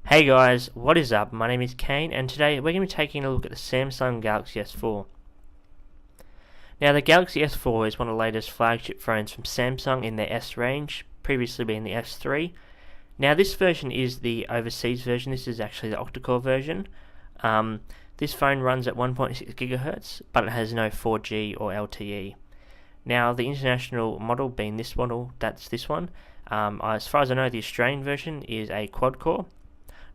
Hey guys, what is up? My name is Kane and today we're going to be taking a look at the Samsung Galaxy S4. Now the Galaxy S4 is one of the latest flagship phones from Samsung in their S range, previously being the S3. Now this version is the overseas version, this is actually the octa-core version. This phone runs at 1.6 GHz, but it has no 4G or LTE. Now the international model being this model, that's this one. As far as I know, the Australian version is a quad-core.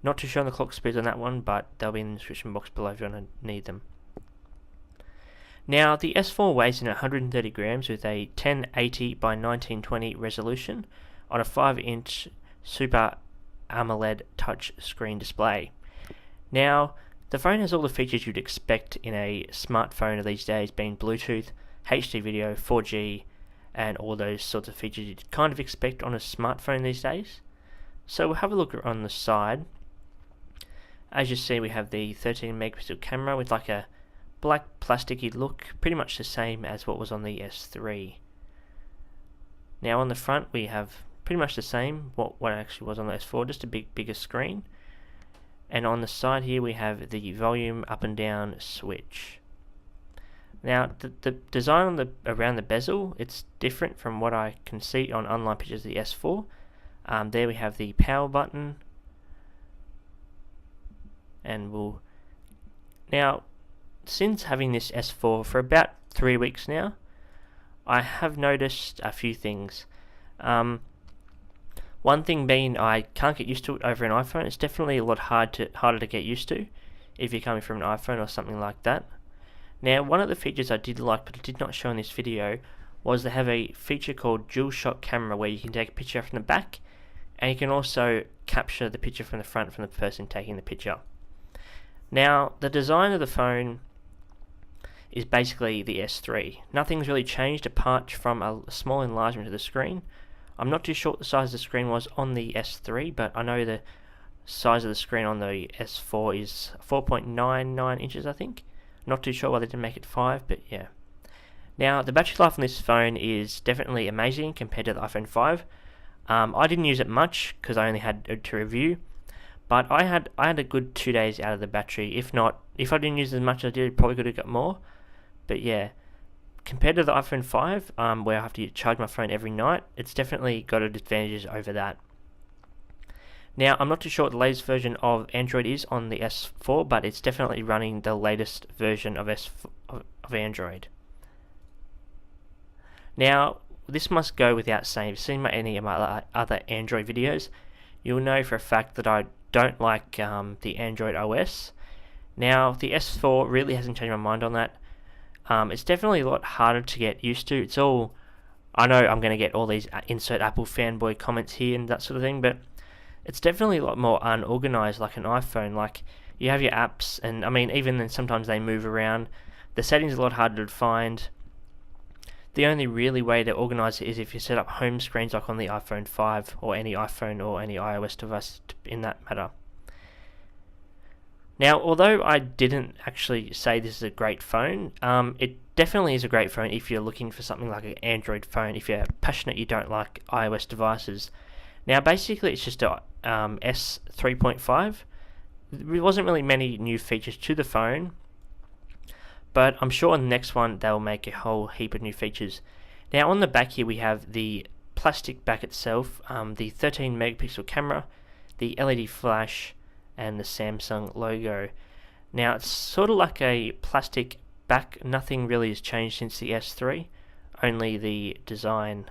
Not too sure on the clock speeds on that one, but they'll be in the description box below if you want to need them. Now, the S4 weighs in at 130 grams with a 1080 by 1920 resolution on a 5-inch Super AMOLED touch screen display. Now, the phone has all the features you'd expect in a smartphone of these days, being Bluetooth, HD video, 4G, and all those sorts of features you'd kind of expect on a smartphone these days. So we'll have a look on the side. As you see, we have the 13 megapixel camera with like a black plasticky look, pretty much the same as what was on the S3. Now on the front we have pretty much the same, what actually was on the S4, just a bigger screen. And on the side here we have the volume up and down switch. Now the design on around the bezel, it's different from what I can see on online pictures of the S4. There we have the power button. And now, since having this S4 for about 3 weeks now, I have noticed a few things. One thing being I can't get used to it over an iPhone. It's definitely a lot harder to get used to if you're coming from an iPhone or something like that. Now, one of the features I did like but I did not show in this video was they have a feature called dual shot camera where you can take a picture from the back and you can also capture the picture from the front from the person taking the picture. Now, the design of the phone is basically the S3. Nothing's really changed apart from a small enlargement of the screen. I'm not too sure what the size of the screen was on the S3, but I know the size of the screen on the S4 is 4.99 inches, I think. Not too sure why they didn't make it 5, but yeah. Now, the battery life on this phone is definitely amazing compared to the iPhone 5. I didn't use it much because I only had it to review. But I had a good 2 days out of the battery. If I didn't use as much as I did, probably could have got more. But yeah, compared to the iPhone 5, where I have to charge my phone every night, it's definitely got advantages over that. Now, I'm not too sure what the latest version of Android is on the S4, but it's definitely running the latest version of Android. Now, this must go without saying. If you've seen any of my other Android videos, you'll know for a fact that I don't like the Android OS. Now, the S4 really hasn't changed my mind on that. It's definitely a lot harder to get used to. I know I'm going to get all these insert Apple fanboy comments here and that sort of thing, but it's definitely a lot more unorganized like an iPhone. Like, you have your apps, and I mean, even then sometimes they move around. The settings are a lot harder to find. The only really way to organize it is if you set up home screens like on the iPhone 5 or any iPhone or any iOS device in that matter. Now, although I didn't actually say this is a great phone, it definitely is a great phone if you're looking for something like an Android phone, if you're passionate you don't like iOS devices. Now, basically it's just a S 3.5. There wasn't really many new features to the phone, but I'm sure on the next one they'll make a whole heap of new features. Now on the back here we have the plastic back itself, the 13 megapixel camera, the LED flash, and the Samsung logo. Now it's sort of like a plastic back, nothing really has changed since the S3, only the design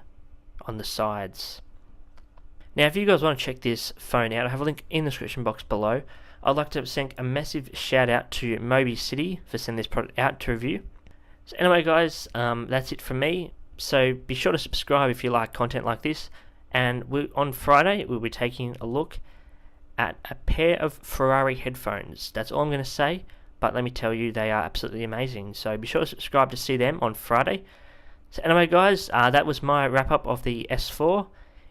on the sides. Now if you guys want to check this phone out, I have a link in the description box below. I'd like to send a massive shout out to MobiCity for sending this product out to review. So anyway guys, that's it from me. So be sure to subscribe if you like content like this. And on Friday we'll be taking a look at a pair of Ferrari headphones. That's all I'm going to say, but let me tell you, they are absolutely amazing. So be sure to subscribe to see them on Friday. So anyway guys, that was my wrap up of the S4.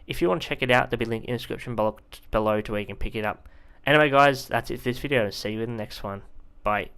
If you want to check it out, there'll be a link in the description below to where you can pick it up. Anyway guys, that's it for this video. See you in the next one. Bye.